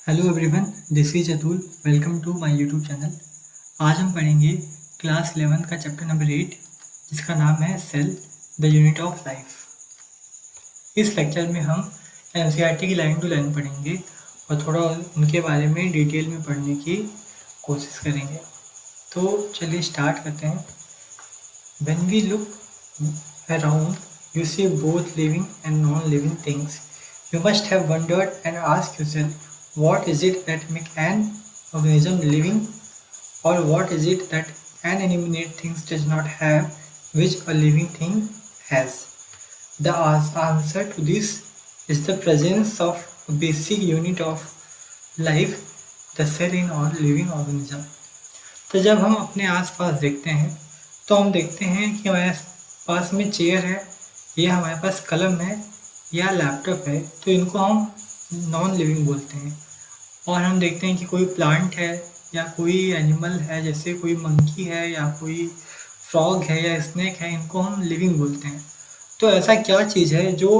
Hello everyone, this is Atul. Welcome to my YouTube channel. आज हम पढ़ेंगे क्लास 11 का चैप्टर नंबर 8, जिसका नाम है cell the unit of life. इस लेक्चर में हम एनसीईआरटी की लाइन टू लाइन पढ़ेंगे और थोड़ा उनके बारे में डिटेल में पढ़ने की कोशिश करेंगे। तो चलिए स्टार्ट करते हैं। When we look around, you see both living and non-living things. You must have wondered and asked yourself, what is it that makes an organism living, or what is it that an inanimate thing does not have, which a living thing has? The answer to this is the presence of a basic unit of life, the cell in all living organism. तो जब हम अपने आसपास देखते हैं तो हम देखते हैं कि हमारे पास में चेयर है या हमारे पास कलम है या लैपटॉप है, तो इनको हम नॉन लिविंग बोलते हैं। और हम देखते हैं कि कोई प्लांट है या कोई एनिमल है, जैसे कोई मंकी है या कोई फ्रॉग है या स्नेक है, इनको हम लिविंग बोलते हैं। तो ऐसा क्या चीज़ है जो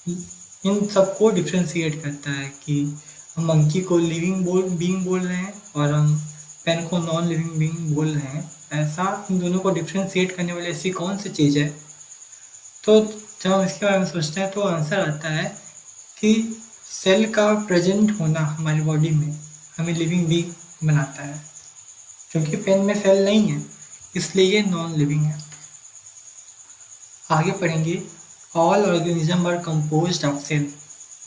इन सबको डिफ्रेंशिएट करता है कि हम मंकी को लिविंग बीइंग बोल रहे हैं और हम पेन को नॉन लिविंग बीइंग बोल रहे हैं? ऐसा इन दोनों को डिफ्रेंशिएट करने वाली ऐसी कौन सी चीज़ है? तो जब हम इसके बारे में सोचते हैं तो आंसर आता है कि सेल का प्रेजेंट होना हमारी बॉडी में हमें लिविंग बीइंग बनाता है। क्योंकि पेन में सेल नहीं है, इसलिए ये नॉन लिविंग है। आगे पढ़ेंगे। All organism are composed of cell.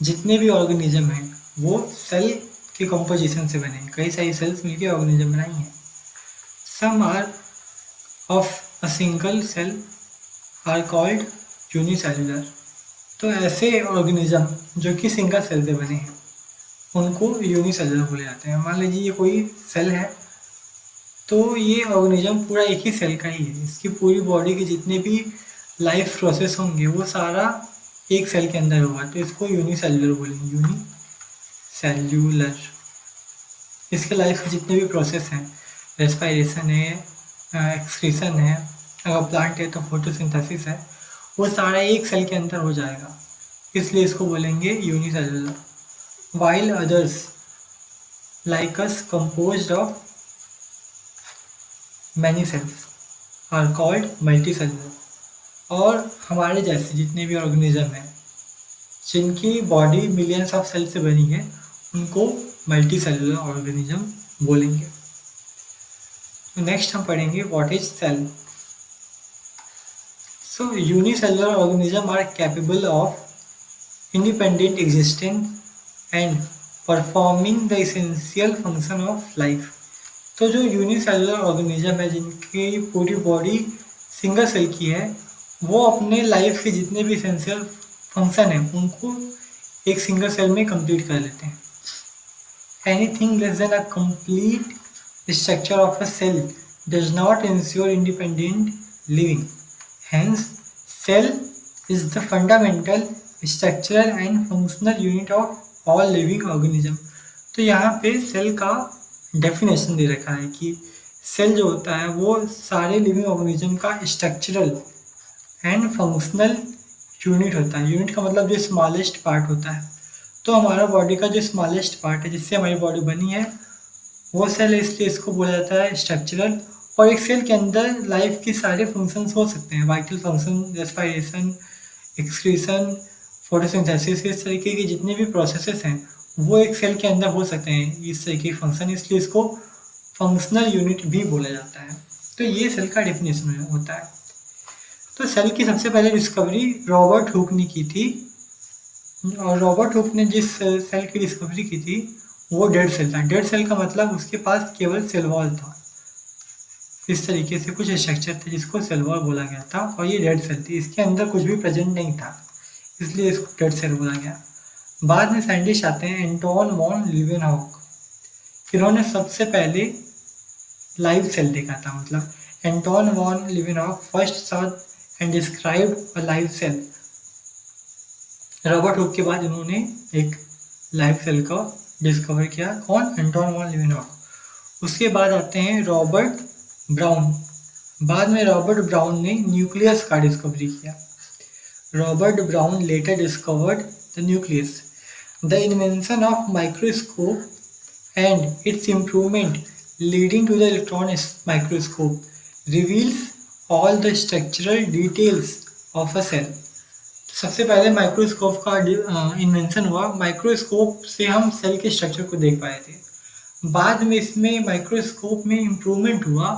जितने भी ऑर्गेनिज्म हैं वो सेल के कंपोजिशन से बने हैं। कई सारी सेल्स मिलकर ऑर्गेनिज्म बनाई हैं। Some are of a single cell are called unicellular. तो ऐसे ऑर्गेनिज्म जो कि सिंगल सेल से बने हैं उनको यूनिसेलुलर बोले जाते हैं। मान लीजिए ये कोई सेल है, तो ये ऑर्गेनिज्म पूरा एक ही सेल का ही है। इसकी पूरी बॉडी के जितने भी लाइफ प्रोसेस होंगे वो सारा एक सेल के अंदर होगा, तो इसको यूनिसेलुलर बोलेंगे। यूनिसेल्यूलर। इसके लाइफ के जितने भी प्रोसेस हैं, रेस्पायरेशन है, एक्सक्रीशन है, अगर प्लांट है तो फोटोसिंथेसिस है, वो सारा एक सेल के अंदर हो जाएगा, इसलिए इसको बोलेंगे unicellular. While others like us composed of many cells are called multicellular. और हमारे जैसे जितने भी ऑर्गेनिज्म हैं जिनकी बॉडी मिलियंस ऑफ सेल से बनी है उनको मल्टी सेलुलर ऑर्गेनिज्म बोलेंगे। नेक्स्ट हम पढ़ेंगे what is cell. So unicellular organism are capable of independent existence and performing the essential function of life. तो जो यूनिसेलुलर ऑर्गेनिज्म है जिनकी पूरी बॉडी सिंगल सेल की है, वो अपने लाइफ के जितने भी एसेंशियल फंक्शन हैं उनको एक सिंगल सेल में कंप्लीट कर लेते हैं। Anything less than a complete structure of a cell does not ensure independent living. Hence cell is the fundamental structural and functional unit of all living organism. तो यहाँ पे सेल का definition दे रखा है कि सेल जो होता है वो सारे लिविंग ऑर्गेनिज्म का स्ट्रक्चरल एंड फंक्शनल यूनिट होता है। यूनिट का मतलब जो स्मॉलेस्ट पार्ट होता है। तो हमारा बॉडी का जो स्मॉलेस्ट पार्ट है जिससे हमारी बॉडी बनी है वो सेल है, इसलिए इसको बोला जाता है स्ट्रक्चरल। और एक सेल के अंदर लाइफ के सारे फंक्शंस हो सकते हैं, vital function, respiration, excretion, photosynthesis, इस तरीके के जितने भी प्रोसेसेस हैं वो एक सेल के अंदर हो सकते हैं, इस तरीके के फंक्शन, इसलिए इसको फंक्शनल यूनिट भी बोला जाता है। तो ये सेल का डेफिनेशन होता है। तो सेल की सबसे पहले डिस्कवरी रॉबर्ट हुक ने की थी, और रॉबर्ट हुक ने जिस सेल की डिस्कवरी की थी वो डेड सेल था। डेड सेल का मतलब उसके पास केवल सेल वॉल था, इस तरीके से कुछ स्ट्रक्चर थे जिसको सेल वॉल बोला गया था, और ये डेड सेल थी, इसके अंदर कुछ भी प्रेजेंट नहीं था, इसलिए इसको डेड सेल बोला गया। बाद में साइंटिस्ट आते हैं एंटोन वॉन लीवेनहॉक। इन्होंने सबसे पहले लाइव सेल देखा था, मतलब Anton von Leeuwenhoek first saw and described a live cell. Robert Hooke के बाद इन्होंने एक लाइव सेल का डिस्कवर किया। कौन? Anton von Leeuwenhoek. उसके बाद आते हैं रॉबर्ट ब्राउन। बाद में रॉबर्ट ब्राउन ने न्यूक्लियस का डिस्कवरी किया। Robert Brown later discovered the nucleus. The invention of microscope and its improvement leading to the electron microscope reveals all the structural details of a cell. सबसे पहले microscope का invention हुआ। Microscope से हम cell के structure को देख पाए थे। बाद में इसमें माइक्रोस्कोप में इम्प्रूवमेंट हुआ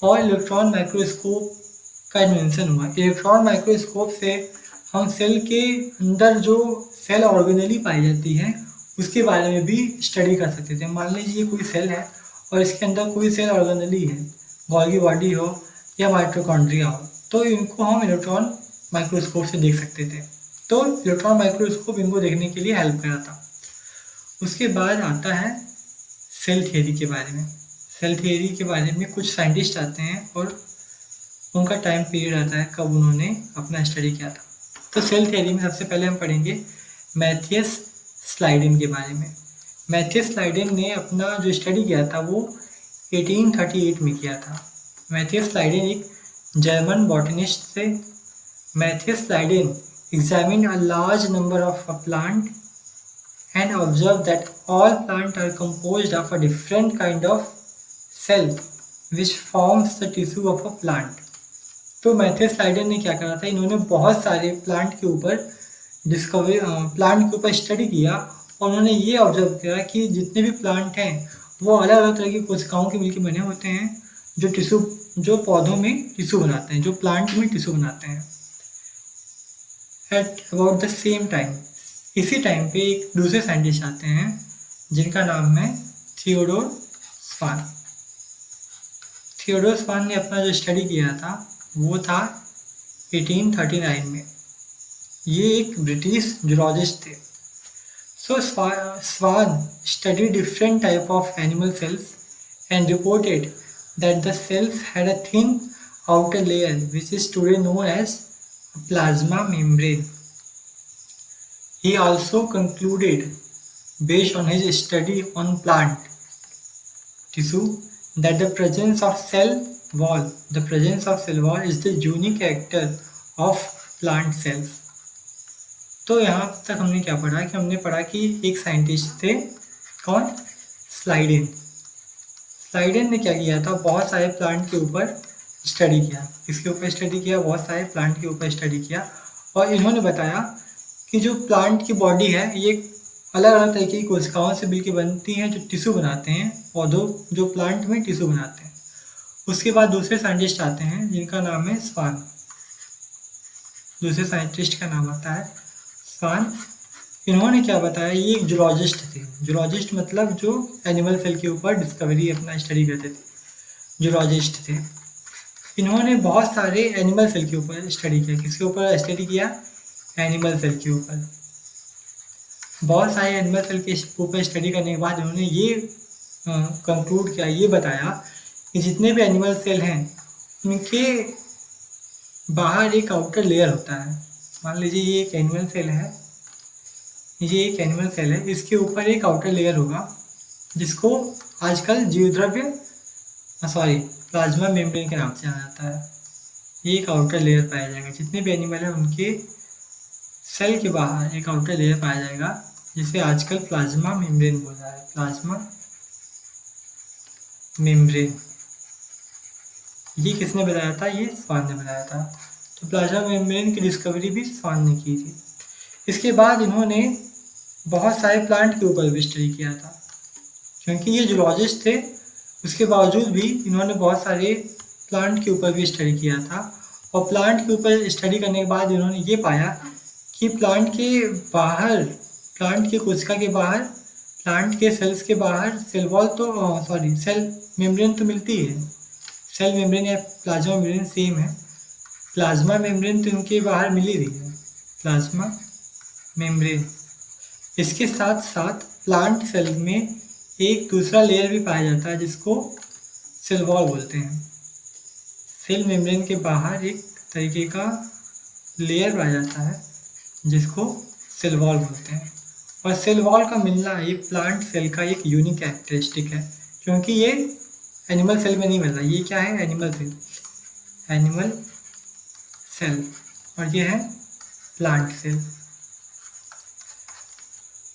और इलेक्ट्रॉन माइक्रोस्कोप का इन्वेंशन हुआ। इलेक्ट्रॉन माइक्रोस्कोप से हम सेल के अंदर जो सेल ऑर्गेनली पाई जाती है उसके बारे में भी स्टडी कर सकते थे। मान लीजिए कोई सेल है और इसके अंदर कोई सेल ऑर्गेनली है, गोल्गी बॉडी हो या माइटोकॉन्ड्रिया हो, तो इनको हम इलेक्ट्रॉन माइक्रोस्कोप से देख सकते थे। तो इलेक्ट्रॉन माइक्रोस्कोप इनको देखने के लिए हेल्प करा था। उसके बाद आता है सेल थियरी के बारे में। सेल थियरी के बारे में कुछ साइंटिस्ट आते हैं और उनका टाइम पीरियड आता है कब उन्होंने अपना स्टडी किया था। तो सेल थियरी में सबसे पहले हम पढ़ेंगे मैथियस स्लाइडेन के बारे में। मैथियस स्लाइडेन ने अपना जो स्टडी किया था वो 1838 में किया था। मैथियस स्लाइडेन एक जर्मन बॉटनिस्ट थे। Matthias Schleiden examined a large number of a plant and observed that all plants are composed of a different kind of cell which forms the tissue of a plant. तो Matthias Schleiden ने क्या करा था, इन्होंने बहुत सारे plant के ऊपर स्टडी किया और उन्होंने ये ऑब्जर्व किया कि जितने भी प्लांट हैं वो अलग अलग तरह की कोशिकाओं के मिलकर बने होते हैं जो पौधों में टिश्यू बनाते हैं, जो प्लांट में टिश्यू बनाते हैं। At about the same time, इसी टाइम पे एक दूसरे साइंटिस्ट आते हैं जिनका नाम है थियोडोर स्वान। थियोडोर स्वान ने अपना जो स्टडी किया था वो था 1839 में। ये एक ब्रिटिश जूलॉजिस्ट थे। So Schwann study different type of animal cells and reported that the cells had a thin outer layer which is today known as plasma membrane. He also concluded, based on his study on plant tissue, that the presence of cell wall is the unique character of plant cells. तो यहाँ तक हमने क्या पढ़ा कि हमने पढ़ा कि एक साइंटिस्ट थे, कौन? स्लाइडेन। स्लाइडेन ने क्या किया था, बहुत सारे प्लांट के ऊपर स्टडी किया। किसके ऊपर स्टडी किया? बहुत सारे प्लांट के ऊपर स्टडी किया और इन्होंने बताया कि जो प्लांट की बॉडी है ये अलग अलग तरीके की कोशिकाओं से मिलकर बनती हैं जो टिश्यू बनाते हैं, पौधों जो प्लांट में टिश्यू बनाते हैं। उसके बाद दूसरे साइंटिस्ट आते हैं जिनका नाम है स्वान। दूसरे साइंटिस्ट का नाम आता है स्वान। इन्होंने क्या बताया, ये एक जूलॉजिस्ट थे। जूलॉजिस्ट मतलब जो एनिमल सेल के ऊपर डिस्कवरी अपना स्टडी करते थे, जूलॉजिस्ट थे। इन्होंने बहुत सारे एनिमल सेल के ऊपर स्टडी किया। किसके ऊपर स्टडी किया? एनिमल सेल के ऊपर। बहुत सारे एनिमल सेल के ऊपर स्टडी करने के बाद इन्होंने ये कंक्लूड किया, ये बताया कि जितने भी एनिमल सेल हैं उनके बाहर एक आउटर लेयर होता है। मान लीजिए ये एक एनिमल सेल है, ये एक एनिमल सेल है, इसके ऊपर एक आउटर लेयर होगा जिसको आजकल प्लाज्मा मेम्ब्रेन के नाम से जाना जाता है। ये एक आउटर लेयर पाया जाएगा। जितने भी एनिमल हैं उनके सेल के बाहर एक आउटर लेयर पाया जाएगा जिसे आजकल प्लाज्मा मेम्ब्रेन बोला है। प्लाज्मा मेम्ब्रेन ये किसने बताया था? ये स्वान ने बताया था। तो प्लाज्मा मेम्ब्रेन की डिस्कवरी भी स्वान ने की थी। इसके बाद इन्होंने बहुत सारे प्लांट के ऊपर भी स्टडी किया था। क्योंकि ये जूलॉजिस्ट थे उसके बावजूद भी इन्होंने बहुत सारे प्लांट के ऊपर भी स्टडी किया था और प्लांट के ऊपर स्टडी करने के बाद इन्होंने ये पाया कि प्लांट के बाहर, प्लांट की कोशिका के बाहर, प्लांट के सेल्स के बाहर सेल मेम्ब्रेन तो मिलती है। सेल मेम्ब्रेन या प्लाज्मा मेम्ब्रेन सेम है। प्लाज्मा मेम्ब्रेन तो इनके बाहर मिल ही रही है, प्लाज्मा मेम्ब्रेन। इसके साथ साथ प्लांट सेल में एक दूसरा लेयर भी पाया जाता है जिसको सेल वॉल बोलते हैं। सेल मेम्ब्रेन के बाहर एक तरीके का लेयर पाया जाता है जिसको सेल वॉल बोलते हैं। और सेल वॉल का मिलना ये प्लांट सेल का एक यूनिक कैरेक्टरिस्टिक है, क्योंकि ये एनिमल सेल में नहीं मिल रहा। ये क्या है? एनिमल सेल और ये है प्लांट सेल।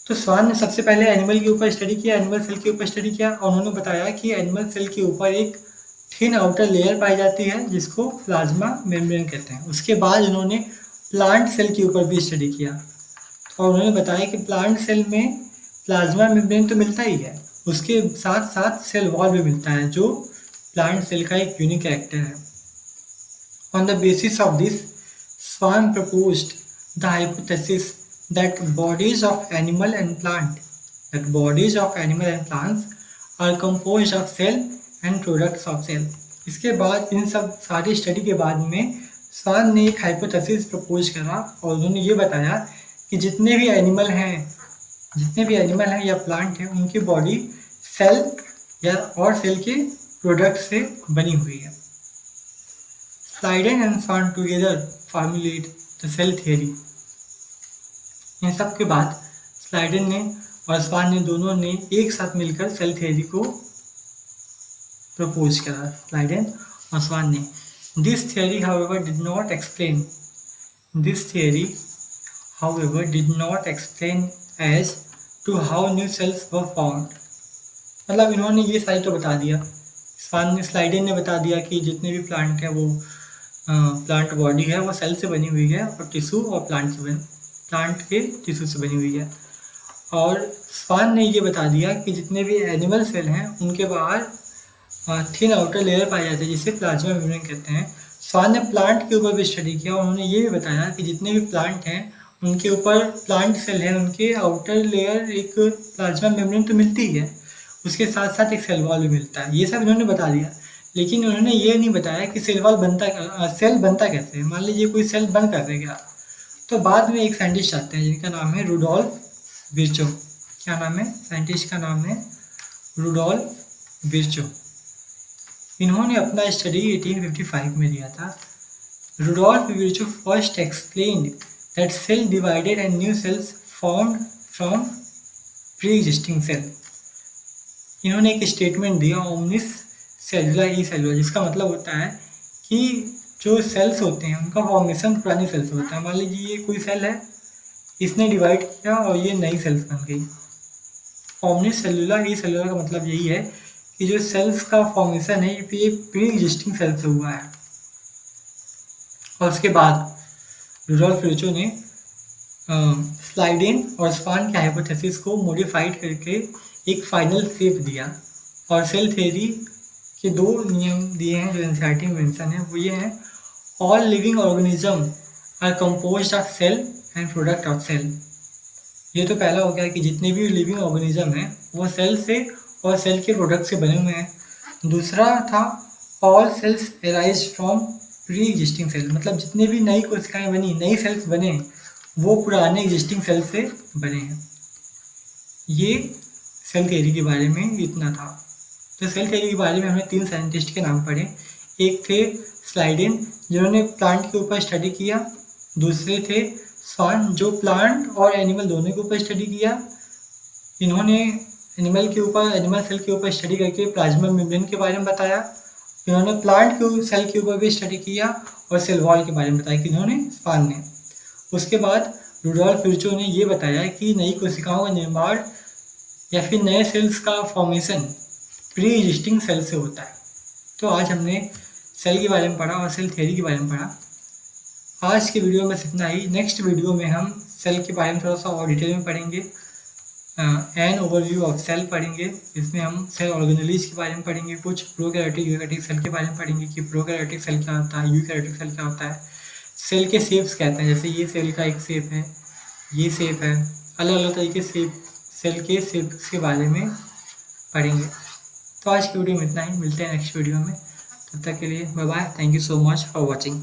तो स्वान ने सबसे पहले एनिमल के ऊपर स्टडी किया, एनिमल सेल के ऊपर स्टडी किया, और उन्होंने बताया कि एनिमल सेल के ऊपर एक थिन आउटर लेयर पाई जाती है जिसको प्लाज्मा मेम्ब्रेन कहते हैं। उसके बाद उन्होंने प्लांट सेल के ऊपर भी स्टडी किया और उन्होंने बताया कि प्लांट सेल में प्लाज्मा मेम्ब्रेन तो मिलता ही है, उसके साथ साथ सेल वॉल भी मिलता है जो प्लांट सेल का एक यूनिक कैरेक्टर है। On the basis of this, Swan proposed the hypothesis that bodies of animal and plants are composed of cell and products of cell। इसके बाद इन सब सारी स्टडी के बाद में स्वान ने एक हाइपोथेसिस प्रपोज करा और उन्होंने ये बताया कि जितने भी एनिमल हैं या प्लांट हैं उनकी बॉडी सेल और सेल के प्रोडक्ट से बनी हुई है। Slayden and Swan together formulate the cell theory। इन सब के बाद स्लाइडन ने और स्वान ने दोनों ने एक साथ मिलकर सेल थ्योरी को प्रपोज करा, स्लाइडन और स्वान ने। This theory however did not explain as to how new cells were formed. मतलब इन्होंने ये सारी तो बता दिया, स्लाइडन ने बता दिया कि जितने भी प्लांट हैं वो प्लांट बॉडी है वो सेल से बनी हुई है और टिश्यू और प्लांट के टिश्यू से बनी हुई है। और स्वान ने ये बता दिया कि जितने भी एनिमल सेल हैं उनके बाहर थिन आउटर लेयर पाई जाती है जिसे प्लाज्मा मेम्ब्रेन कहते हैं। स्वान ने प्लांट के ऊपर भी स्टडी किया और उन्होंने ये भी बताया कि जितने भी प्लांट हैं उनके ऊपर प्लांट सेल हैं उनके आउटर लेयर एक प्लाज्मा मेम्ब्रेन तो मिलती है, उसके साथ साथ एक सेल वॉल भी मिलता है। ये सब इन्होंने बता दिया, लेकिन उन्होंने ये नहीं बताया कि सेल बनता कैसे है। मान लीजिए कोई सेल बन कर देगा तो बाद में एक साइंटिस्ट आते हैं जिनका नाम है रुडोल्फ विर्चो। क्या नाम है? साइंटिस्ट का नाम है रुडोल्फ विर्चो। इन्होंने अपना स्टडी 1855 में दिया था। Rudolf Virchow first explained that cell divided and new cells formed from pre existing cell. इन्होंने एक स्टेटमेंट दिया ओमनिस सेलुला ई सेलुला, जिसका मतलब होता है कि जो सेल्स होते हैं उनका फॉर्मेशन पुरानी सेल से होता है। मान लीजिए ये कोई सेल है, इसने डिवाइड किया और ये नई सेल्स बन गई। ओमनिस सेलुला ई सेलुला का मतलब यही है कि जो सेल्स का फॉर्मेशन है ये प्री एग्जिस्टिंग सेल से हुआ है। और उसके बाद रुडोल्फ विर्चो ने स्लाइडेन और स्वान के हाइपोथेसिस को मॉडिफाइड करके एक फाइनल शेप दिया और सेल थ्योरी के 2 नियम दिए हैं जो एनसीईआरटी में मेंशन है। वो ये हैं, all living organism are composed of cell and product of cell. ये तो पहला हो गया कि जितने भी लिविंग ऑर्गेनिज्म हैं वो सेल से और सेल के प्रोडक्ट से बने हुए हैं। दूसरा था all cells arise from pre existing cell, मतलब जितने भी नई कोशिकाएं बनी, नई सेल्स बने, वो पुराने एग्जिस्टिंग सेल से बने हैं। ये सेल थ्योरी के बारे में इतना था। तो सेल थ्योरी के बारे में हमने 3 साइंटिस्ट के नाम पढ़े। एक थे स्लाइडेन जिन्होंने प्लांट के ऊपर स्टडी किया, दूसरे थे स्वान जो प्लांट और एनिमल दोनों के ऊपर स्टडी किया। इन्होंने एनिमल सेल के ऊपर स्टडी करके प्लाज्मा मेम्ब्रेन के बारे में बताया। इन्होंने प्लांट के सेल के ऊपर भी स्टडी किया और सेल वॉल के बारे में बताया कि इन्होंने स्वान ने। उसके बाद रुडोल्फ विर्चो ने ये बताया कि नई कोशिकाओं का निर्माण या फिर नए सेल्स का फॉर्मेशन प्री एग्जिस्टिंग सेल से होता है। तो आज हमने सेल के बारे में पढ़ा और सेल थ्योरी के बारे में पढ़ा। आज की वीडियो में इतना ही। नेक्स्ट वीडियो में हम सेल के बारे में थोड़ा सा और डिटेल में पढ़ेंगे। एन ओवरव्यू ऑफ सेल पढ़ेंगे, इसमें हम सेल ऑर्गेनेलिज के बारे में पढ़ेंगे, कुछ प्रोकैरियोटिक यूकैरियोटिक सेल के बारे में पढ़ेंगे कि प्रोकैरियोटिक सेल क्या होता है, यूकैरियोटिक सेल क्या होता है। सेल के शेप्स कहते हैं, जैसे ये सेल का एक शेप है, ये शेप है, अलग अलग तरीके से सेल के शेप्स के बारे में पढ़ेंगे। तो आज की वीडियो में इतना ही, मिलते हैं नेक्स्ट वीडियो में। तब तक के लिए bye bye, thank you so much for watching.